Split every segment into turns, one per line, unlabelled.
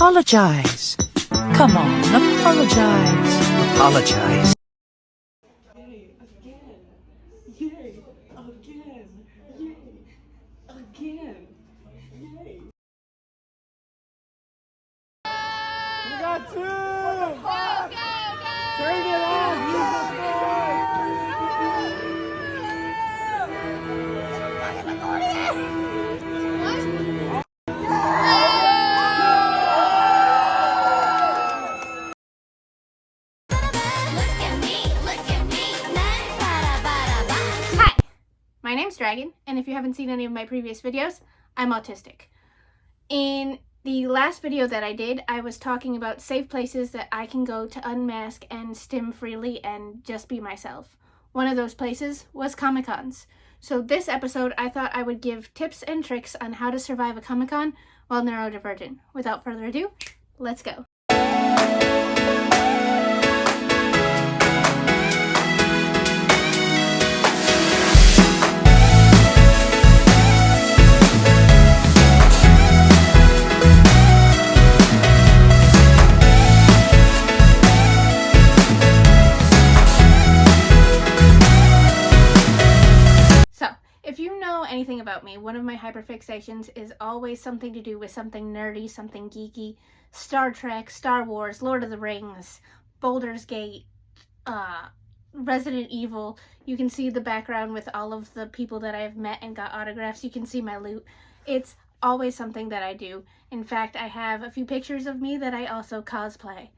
Apologize. Come on, apologize. Apologize.
Yay, again. Yay, again. Yay, again. Yay.
We got two! Turn it on! Use the
Hi, my name's Dragon, and if you haven't seen any of my previous videos, I'm autistic. In the last video that I did, I was talking about safe places that I can go to unmask and stim freely and just be myself. One of those places was Comic-Cons. So this episode, I thought I would give tips and tricks on how to survive a Comic-Con while neurodivergent. Without further ado, let's go. If you know anything about me, one of my hyperfixations is always something to do with something nerdy, something geeky. Star Trek, Star Wars, Lord of the Rings, Baldur's Gate, Resident Evil. You can see the background with all of the people that I've met and got autographs. You can see my loot. It's always something that I do. In fact, I have a few pictures of me that I also cosplay.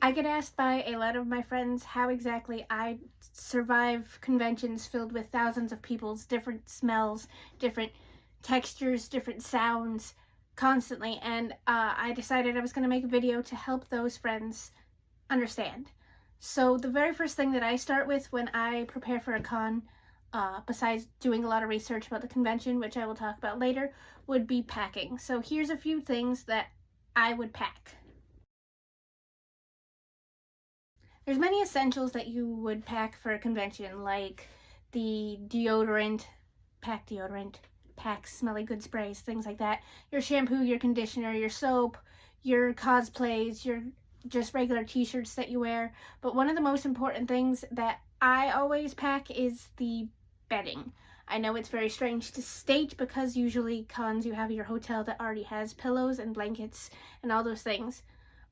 I get asked by a lot of my friends how exactly I survive conventions filled with thousands of people's different smells, different textures, different sounds, constantly, and I decided I was going to make a video to help those friends understand. So the very first thing that I start with when I prepare for a con, besides doing a lot of research about the convention, which I will talk about later, would be packing. So here's a few things that I would pack. There's many essentials that you would pack for a convention, like the deodorant, pack smelly good sprays, things like that. Your shampoo, your conditioner, your soap, your cosplays, your just regular t-shirts that you wear. But one of the most important things that I always pack is the bedding. I know it's very strange to state because usually cons you have your hotel that already has pillows and blankets and all those things.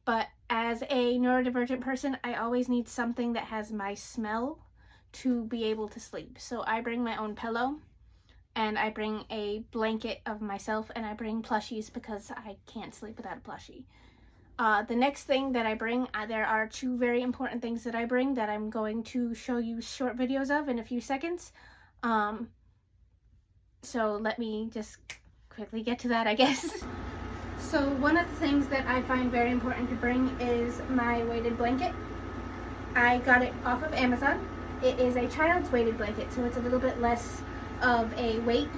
But as a neurodivergent person, I always need something that has my smell to be able to sleep. So I bring my own pillow, and I bring a blanket of myself, and I bring plushies because I can't sleep without a plushie. The next thing that I bring, there are two very important things that I bring that I'm going to show you short videos of in a few seconds. So let me just quickly get to that, I guess. So one of the things that I find very important to bring is my weighted blanket. I got it off of Amazon. It is a child's weighted blanket, so it's a little bit less of a weight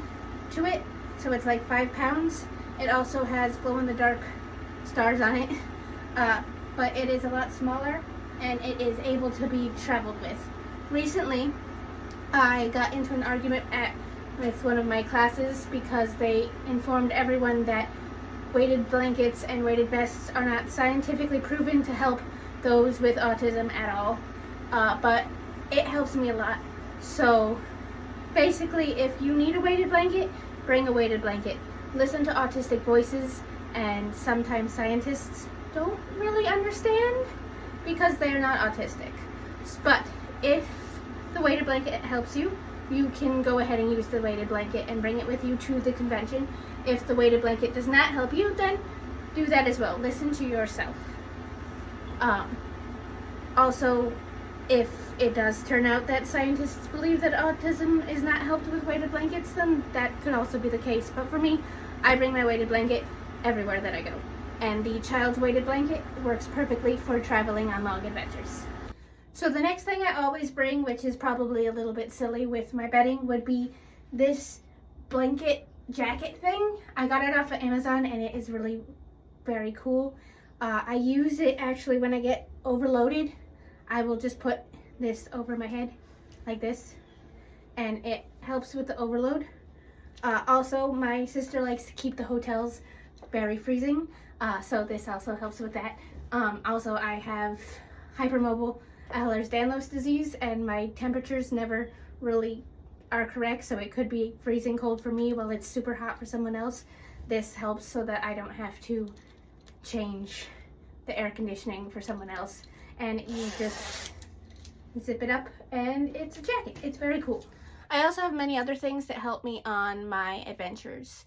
to it. So it's like 5 pounds. It also has glow-in-the-dark stars on it, but it is a lot smaller and it is able to be traveled with. Recently, I got into an argument with one of my classes because they informed everyone that weighted blankets and weighted vests are not scientifically proven to help those with autism at all, but it helps me a lot. So basically, if you need a weighted blanket, bring a weighted blanket. Listen to autistic voices, and sometimes scientists don't really understand because they're not autistic. But if the weighted blanket helps you, you can go ahead and use the weighted blanket and bring it with you to the convention. If the weighted blanket does not help you, then do that as well. Listen to yourself. Also, if it does turn out that scientists believe that autism is not helped with weighted blankets, then that could also be the case. But for me, I bring my weighted blanket everywhere that I go. And the child's weighted blanket works perfectly for traveling on long adventures. So the next thing I always bring, which is probably a little bit silly with my bedding, would be this blanket jacket thing. I got it off of Amazon and it is really very cool. I use it actually when I get overloaded. I will just put this over my head like this, and it helps with the overload. Also, my sister likes to keep the hotels very freezing, so this also helps with that. Also, I have hypermobile Ehlers-Danlos disease, and my temperatures never really are correct, so it could be freezing cold for me while it's super hot for someone else. This helps so that I don't have to change the air conditioning for someone else, and you just zip it up and it's a jacket. It's very cool. I also have many other things that help me on my adventures,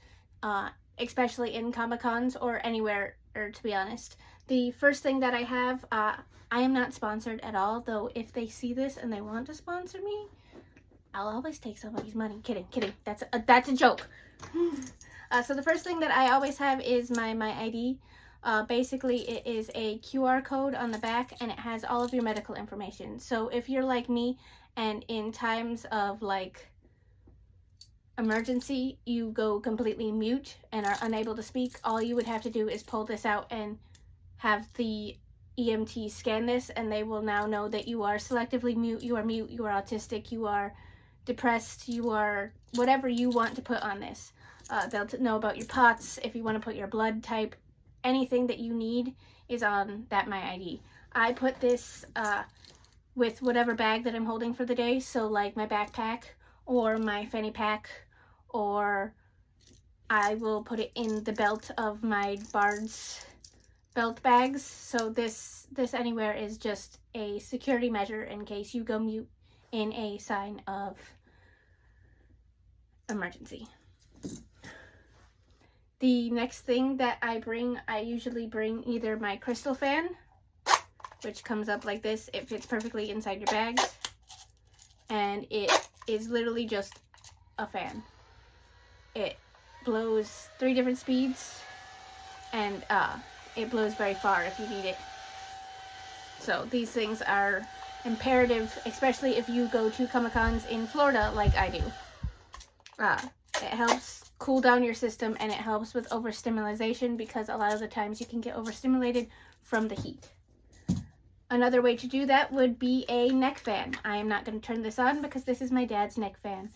especially in Comic-Cons or anywhere, or to be honest. The first thing that I have, I am not sponsored at all, though if they see this and they want to sponsor me, I'll always take somebody's money. Kidding. That's a joke. So the first thing that I always have is my ID. Basically, it is a QR code on the back, and it has all of your medical information. So if you're like me, and in times of like emergency, you go completely mute and are unable to speak, all you would have to do is pull this out and have the EMT scan this, and they will now know that you are selectively mute, you are autistic, you are depressed, you are whatever you want to put on this. They'll know about your POTS, if you want to put your blood type, anything that you need is on that My ID. I put this with whatever bag that I'm holding for the day, so like my backpack or my fanny pack, or I will put it in the belt of my Bard's belt bags. So this anywhere is just a security measure in case you go mute in a sign of emergency. The next thing that I usually bring either my crystal fan, which comes up like this. It fits perfectly inside your bags, and it is literally just a fan. It blows 3 different speeds, and it blows very far if you need it. So these things are imperative, especially if you go to Comic-Cons in Florida like I do. It helps cool down your system, and it helps with overstimulation, because a lot of the times you can get overstimulated from the heat. Another way to do that would be a neck fan. I am not going to turn this on because this is my dad's neck fan.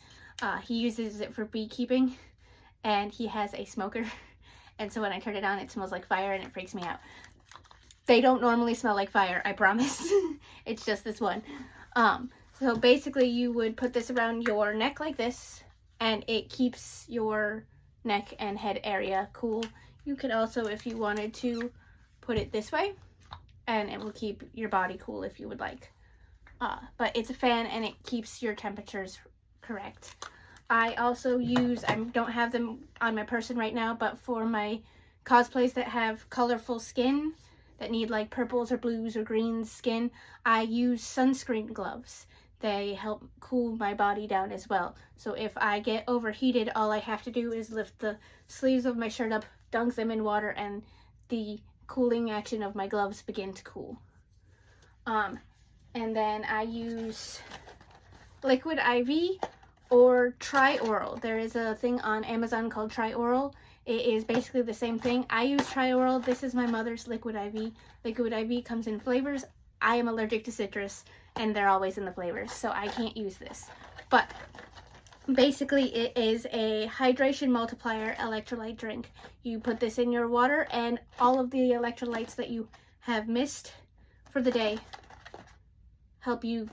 He uses it for beekeeping, and he has a smoker, and so when I turn it on, it smells like fire, and it freaks me out. They don't normally smell like fire, I promise. It's just this one. So basically you would put this around your neck like this, and it keeps your neck and head area cool. You could also, if you wanted to, put it this way, and it will keep your body cool if you would like. But it's a fan, and it keeps your temperatures correct. I also use, I don't have them on my person right now, but for my cosplays that have colorful skin, that need like purples or blues or greens skin, I use sunscreen gloves. They help cool my body down as well. So if I get overheated, all I have to do is lift the sleeves of my shirt up, dunk them in water, and the cooling action of my gloves begin to cool. And then I use Liquid IV or Tri-Oral. There is a thing on Amazon called Tri-Oral. It is basically the same thing. I use Tri-Oral. This is my mother's Liquid IV. Liquid IV comes in flavors. I am allergic to citrus, and they're always in the flavors, so I can't use this. But basically it is a hydration multiplier electrolyte drink. You put this in your water, and all of the electrolytes that you have missed for the day help you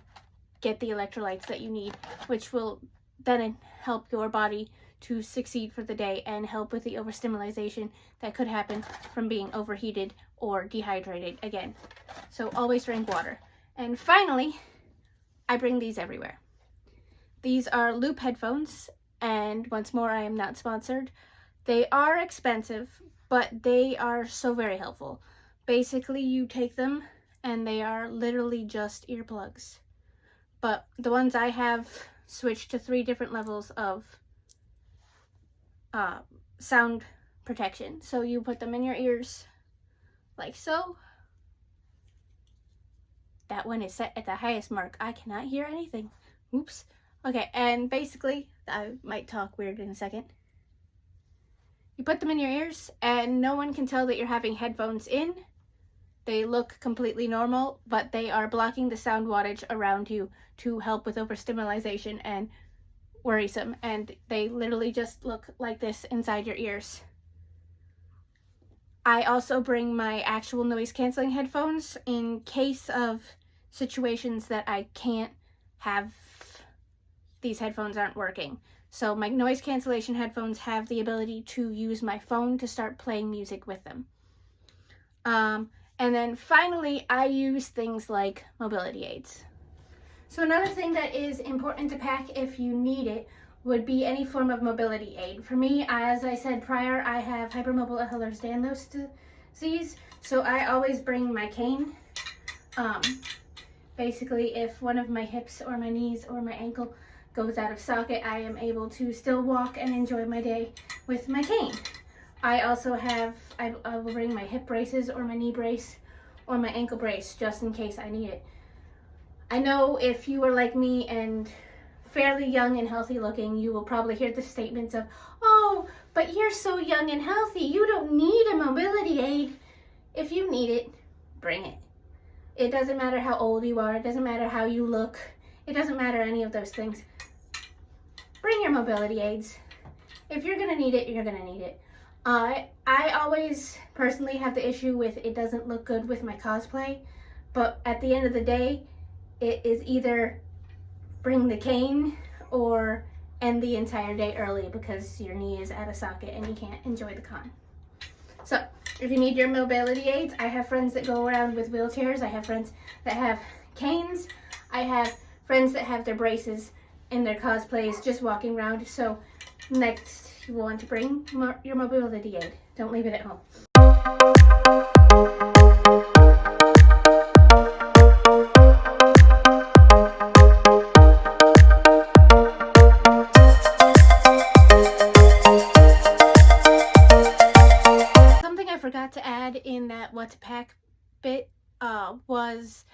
get the electrolytes that you need, which will then help your body to succeed for the day and help with the overstimulation that could happen from being overheated or dehydrated again. So always drink water. And finally, I bring these everywhere. These are Loop headphones, and once more, I am not sponsored. They are expensive, but they are so very helpful. Basically, you take them, and they are literally just earplugs. But the ones I have switched to 3 different levels of sound protection. So you put them in your ears like so. That one is set at the highest mark. I cannot hear anything. Oops. Okay, and basically, I might talk weird in a second. You put them in your ears, and no one can tell that you're having headphones in. They look completely normal, but they are blocking the sound wattage around you to help with overstimulation and worrisome, and they literally just look like this inside your ears. I also bring my actual noise canceling headphones in case of situations that I can't have, these headphones aren't working. So my noise cancellation headphones have the ability to use my phone to start playing music with them. And then finally, I use things like mobility aids. So another thing that is important to pack if you need it would be any form of mobility aid. For me, as I said prior, I have hypermobile Ehlers-Danlos disease, so I always bring my cane. Basically, if one of my hips or my knees or my ankle goes out of socket, I am able to still walk and enjoy my day with my cane. I also have, I will bring my hip braces or my knee brace or my ankle brace just in case I need it. I know if you are like me and fairly young and healthy looking, you will probably hear the statements of, oh, but you're so young and healthy, you don't need a mobility aid. If you need it, bring it. It doesn't matter how old you are, it doesn't matter how you look, it doesn't matter any of those things. Bring your mobility aids. If you're gonna need it, you're gonna need it. I always personally have the issue with it doesn't look good with my cosplay, but at the end of the day, it is either bring the cane or end the entire day early because your knee is out of socket and you can't enjoy the con. So if you need your mobility aids, I have friends that go around with wheelchairs. I have friends that have canes. I have friends that have their braces in their cosplays just walking around. So next, you will want to bring your mobility aid. Don't leave it at home. Something I forgot to add in that what to pack bit was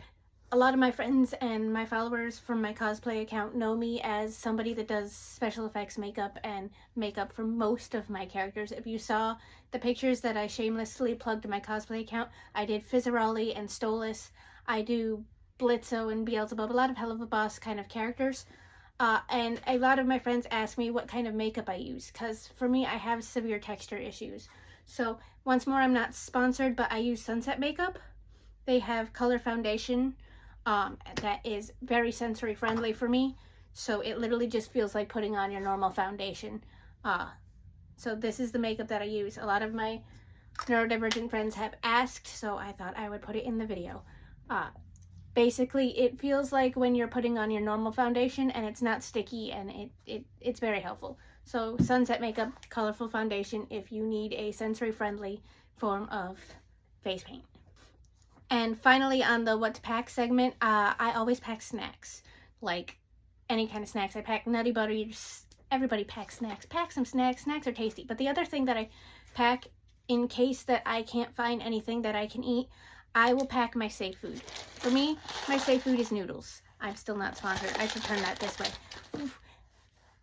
a lot of my friends and my followers from my cosplay account know me as somebody that does special effects makeup and makeup for most of my characters. If you saw the pictures that I shamelessly plugged to my cosplay account, I did Fizzaroli and Stolas. I do Blitzo and Beelzebub, a lot of Helluva kind of characters. And a lot of my friends ask me what kind of makeup I use, because for me, I have severe texture issues. So once more, I'm not sponsored, but I use Sunset Makeup. They have color foundation that is very sensory friendly for me, so it literally just feels like putting on your normal foundation. So this is the makeup that I use. A lot of my neurodivergent friends have asked, so I thought I would put it in the video. Basically, it feels like when you're putting on your normal foundation and it's not sticky, and it's very helpful. So Sunset Makeup colorful foundation if you need a sensory friendly form of face paint. And finally, on the what to pack segment, I always pack snacks, like any kind of snacks. I pack Nutty Buddies. Everybody packs snacks. Pack some snacks. Snacks are tasty. But the other thing that I pack in case that I can't find anything that I can eat, I will pack my safe food. For me, my safe food is noodles. I'm still not sponsored. I should turn that this way. Oof.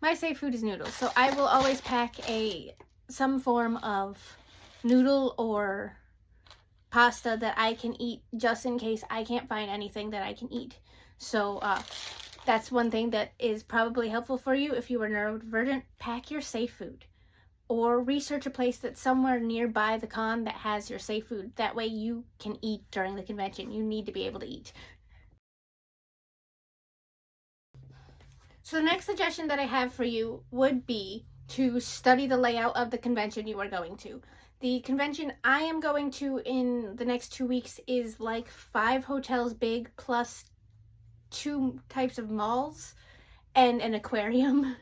My safe food is noodles. So I will always pack some form of noodle or pasta that I can eat just in case I can't find anything that I can eat. So that's one thing that is probably helpful for you if you are neurodivergent. Pack your safe food, or research a place that's somewhere nearby the con that has your safe food. That way you can eat during the convention. You need to be able to eat. So the next suggestion that I have for you would be to study the layout of the convention you are going to. The convention I am going to in the next 2 weeks is like 5 hotels big, plus 2 types of malls and an aquarium.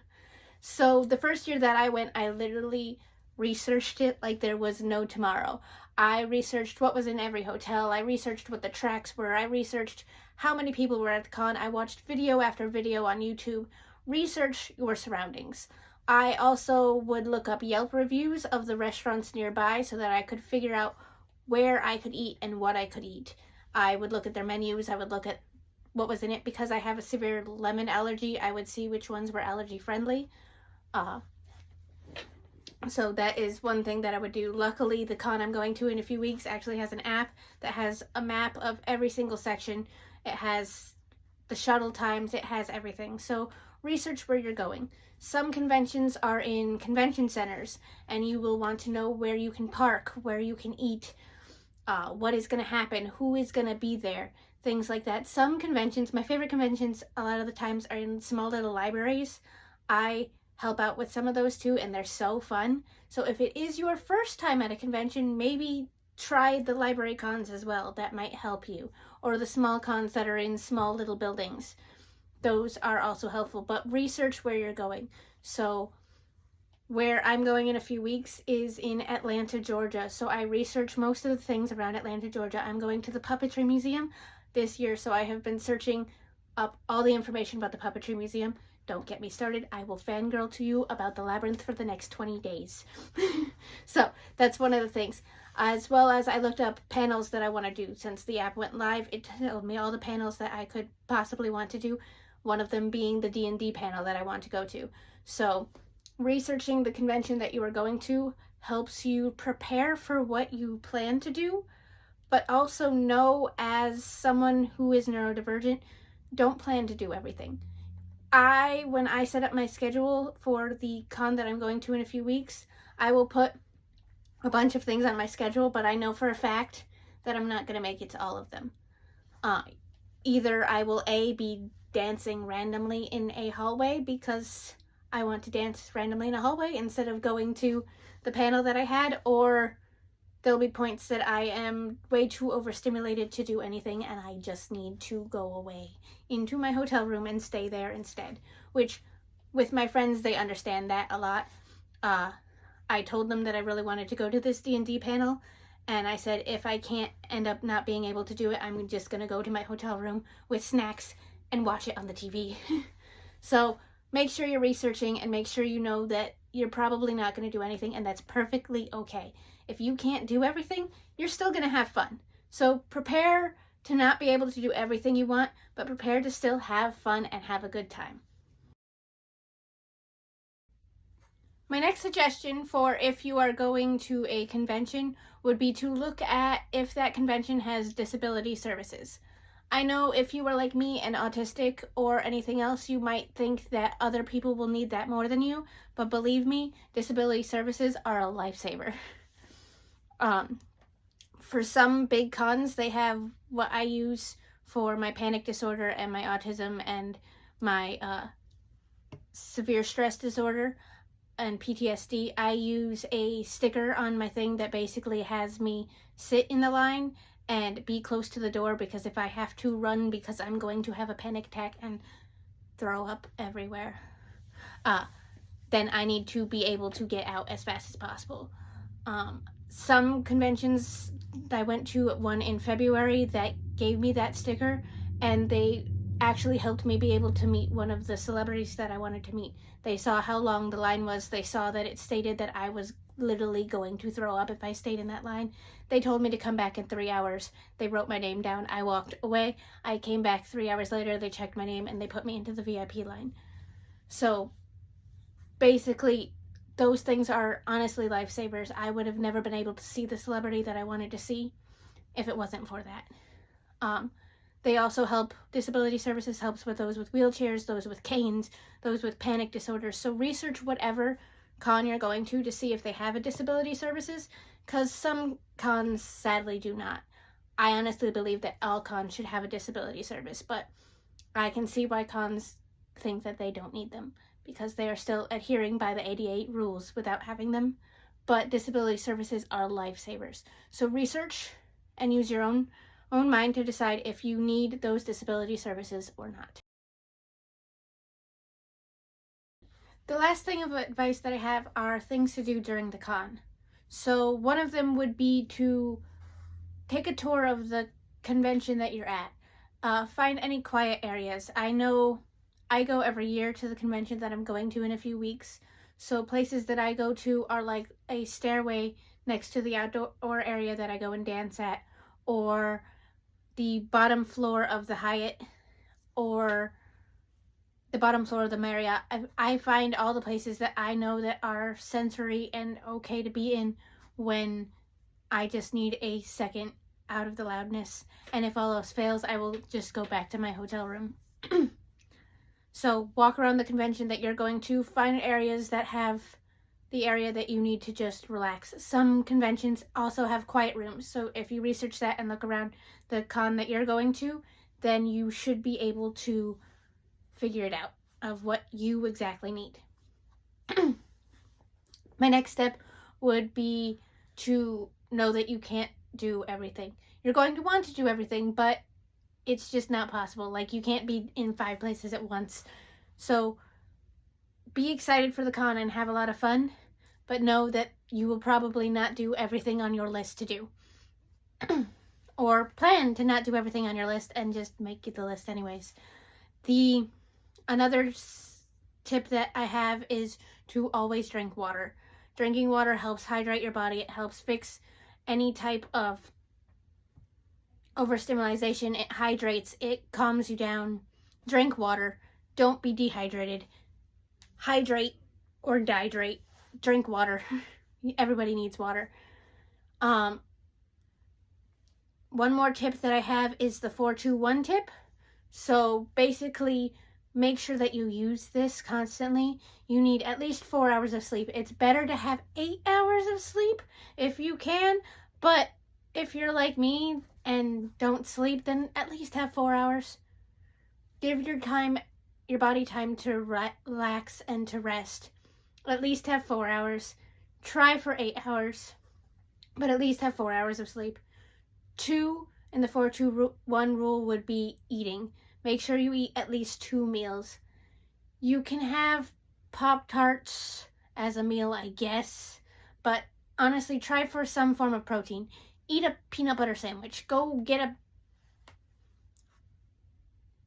So the first year that I went, I literally researched it like there was no tomorrow. I researched what was in every hotel. I researched what the tracks were. I researched how many people were at the con. I watched video after video on YouTube. Research your surroundings. I also would look up Yelp reviews of the restaurants nearby so that I could figure out where I could eat and what I could eat. I would look at their menus. I would look at what was in it. Because I have a severe lemon allergy, I would see which ones were allergy friendly. So that is one thing that I would do. Luckily, the con I'm going to in a few weeks actually has an app that has a map of every single section. It has the shuttle times, it has everything. So research where you're going. Some conventions are in convention centers, and you will want to know where you can park, where you can eat, what is going to happen, who is going to be there, things like that. Some conventions, my favorite conventions a lot of the times are in small little libraries. I help out with some of those too, and they're so fun. So if it is your first time at a convention, maybe try the library cons as well. That might help you. Or the small cons that are in small little buildings. Those are also helpful, but research where you're going. So where I'm going in a few weeks is in Atlanta, Georgia. So I research most of the things around Atlanta, Georgia. I'm going to the Puppetry Museum this year, so I have been searching up all the information about the Puppetry Museum. Don't get me started. I will fangirl to you about the labyrinth for the next 20 days. So that's one of the things. As well as I looked up panels that I want to do. Since the app went live, it told me all the panels that I could possibly want to do. One of them being the D&D panel that I want to go to. So researching the convention that you are going to helps you prepare for what you plan to do, but also know, as someone who is neurodivergent, don't plan to do everything. When I set up my schedule for the con that I'm going to in a few weeks, I will put a bunch of things on my schedule, but I know for a fact that I'm not going to make it to all of them. Either I will be dancing randomly in a hallway because I want to dance randomly in a hallway instead of going to the panel that I had, or there'll be points that I am way too overstimulated to do anything and I just need to go away into my hotel room and stay there instead, which with my friends, they understand that a lot. I told them that I really wanted to go to this D&D panel, and I said if I can't end up not being able to do it, I'm just going to go to my hotel room with snacks and watch it on the TV. So make sure you're researching and make sure you know that you're probably not going to do anything, and that's perfectly okay. If you can't do everything, you're still going to have fun. So prepare to not be able to do everything you want, but prepare to still have fun and have a good time. My next suggestion for if you are going to a convention would be to look at if that convention has disability services. I know if you are like me and autistic or anything else, you might think that other people will need that more than you, but believe me, disability services are a lifesaver. For some big cons, they have what I use for my panic disorder and my autism and my severe stress disorder and PTSD. I use a sticker on my thing that basically has me sit in the line and be close to the door, because if I have to run because I'm going to have a panic attack and throw up everywhere, then I need to be able to get out as fast as possible. Some conventions, I went to one in February that gave me that sticker, and they actually helped me be able to meet one of the celebrities that I wanted to meet. They saw how long the line was. They saw that it stated that I was literally going to throw up if I stayed in that line. They told me to come back in 3 hours. They wrote my name down. I walked away. I came back 3 hours later. They checked my name and they put me into the VIP line. So basically, those things are honestly lifesavers. I would have never been able to see the celebrity that I wanted to see if it wasn't for that. They also help, disability services helps with those with wheelchairs, those with canes, those with panic disorders. So research whatever con you're going to see if they have a disability services, because some cons sadly do not. I honestly believe that all cons should have a disability service, but I can see why cons think that they don't need them, because they are still adhering by the 88 rules without having them. But disability services are lifesavers. So research and use your own mind to decide if you need those disability services or not. The last thing of advice that I have are things to do during the con. So one of them would be to take a tour of the convention that you're at. Find any quiet areas. I know I go every year to the convention that I'm going to in a few weeks. So places that I go to are like a stairway next to the outdoor area that I go and dance at, or the bottom floor of the Hyatt, or the bottom floor of the Marriott. I find all the places that I know that are sensory and okay to be in when I just need a second out of the loudness. And if all else fails, I will just go back to my hotel room. So walk around the convention that you're going to, find areas that have the area that you need to just relax. Some conventions also have quiet rooms, so if you research that and look around the con that you're going to, then you should be able to figure it out of what you exactly need. My next step would be to know that you can't do everything. You're going to want to do everything, but it's just not possible. Like, you can't be in 5 places at once. So be excited for the con and have a lot of fun, but know that you will probably not do everything on your list to do. Or plan to not do everything on your list and just make it the list anyways. Another tip that I have is to always drink water. Drinking water helps hydrate your body. It helps fix any type of overstimulation. It hydrates. It calms you down. Drink water. Don't be dehydrated. Hydrate or dehydrate. Drink water. Everybody needs water. One more tip that I have is the 4-2-1 tip. So basically, make sure that you use this constantly. You need at least 4 hours of sleep. It's better to have 8 hours of sleep if you can, but if you're like me and don't sleep, then at least have 4 hours. Give your body time to relax and to rest. At least have 4 hours. Try for 8 hours, but at least have 4 hours of sleep. 2 in the 4-2-1 rule would be eating. Make sure you eat at least 2 meals. You can have Pop-Tarts as a meal, I guess, but honestly, try for some form of protein. Eat a peanut butter sandwich. Go get a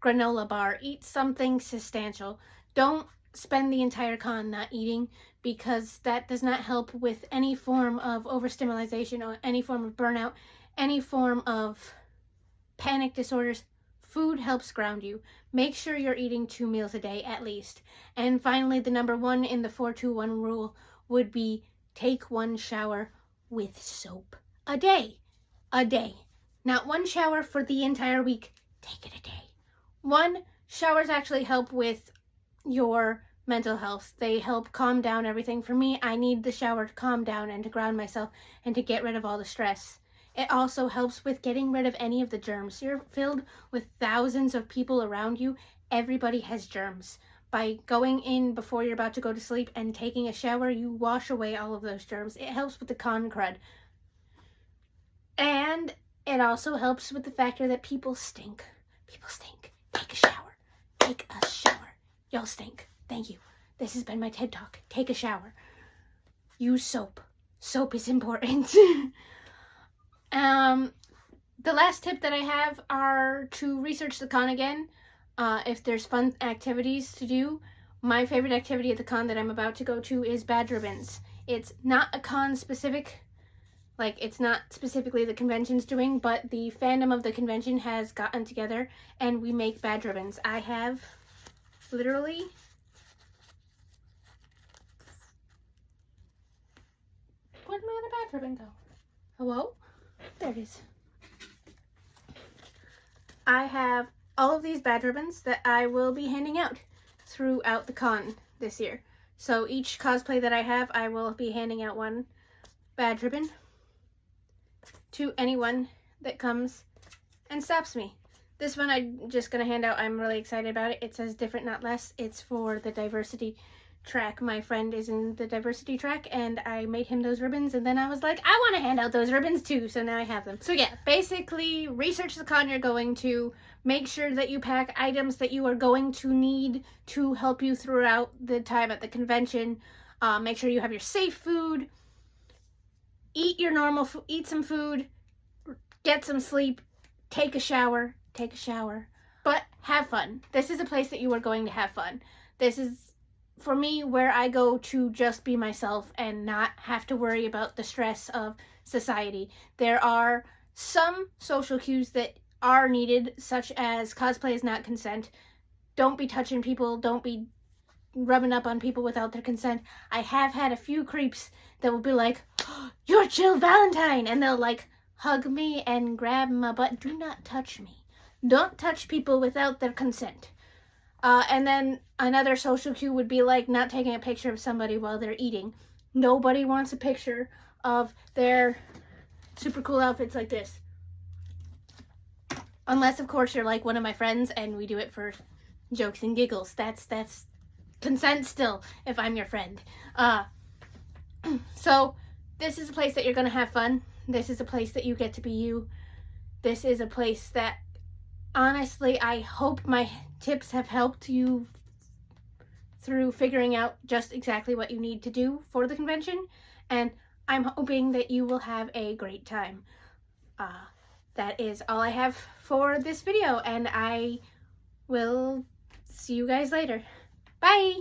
granola bar. Eat something substantial. Don't spend the entire con not eating, because that does not help with any form of overstimulation or any form of burnout, any form of panic disorders. Food helps ground you. Make sure you're eating 2 meals a day at least. And finally, the number 1 in the 4-2-1 rule would be take 1 shower with soap a day. A day. Not 1 shower for the entire week. Take it a day. 1, showers actually help with your mental health. They help calm down everything. For me, I need the shower to calm down and to ground myself and to get rid of all the stress. It also helps with getting rid of any of the germs. You're filled with thousands of people around you. Everybody has germs. By going in before you're about to go to sleep and taking a shower, you wash away all of those germs. It helps with the con crud. And it also helps with the factor that people stink. People stink. Take a shower. Take a shower. Y'all stink. Thank you. This has been my TED Talk. Take a shower. Use soap. Soap is important. The last tip that I have are to research the con again. If there's fun activities to do. My favorite activity at the con that I'm about to go to is Badge Ribbons. It's not a con specific, like it's not specifically the convention's doing, but the fandom of the convention has gotten together and we make badge ribbons. I have literally where'd my other badge ribbon go? Hello? There it is. I have all of these badge ribbons that I will be handing out throughout the con this year. So each cosplay that I have, I will be handing out 1 badge ribbon to anyone that comes and stops me. This one I'm just going to hand out. I'm really excited about it. It says different, not less. It's for the diversity track. My friend is in the diversity track and I made him those ribbons, and then I was like, I want to hand out those ribbons too, so now I have them. So yeah, basically research the con you're going to. Make sure that you pack items that you are going to need to help you throughout the time at the convention. Make sure you have your safe food. Eat your normal food. Eat some food. Get some sleep. Take a shower. Take a shower. But have fun. This is a place that you are going to have fun. This is, for me, where I go to just be myself and not have to worry about the stress of society. There are some social cues that are needed, such as cosplay is not consent. Don't be touching people. Don't be rubbing up on people without their consent. I have had a few creeps that will be like, oh, you're Jill Valentine, and they'll like hug me and grab my butt. Do not touch me. Don't touch people without their consent. And then another social cue would be like not taking a picture of somebody while they're eating. Nobody wants a picture of their super cool outfits like this. Unless, of course, you're like one of my friends and we do it for jokes and giggles. That's consent still if I'm your friend. So this is a place that you're going to have fun. This is a place that you get to be you. This is a place that, honestly, I hope my tips have helped you through figuring out just exactly what you need to do for the convention. And I'm hoping that you will have a great time. That is all I have for this video, and I will see you guys later. Bye!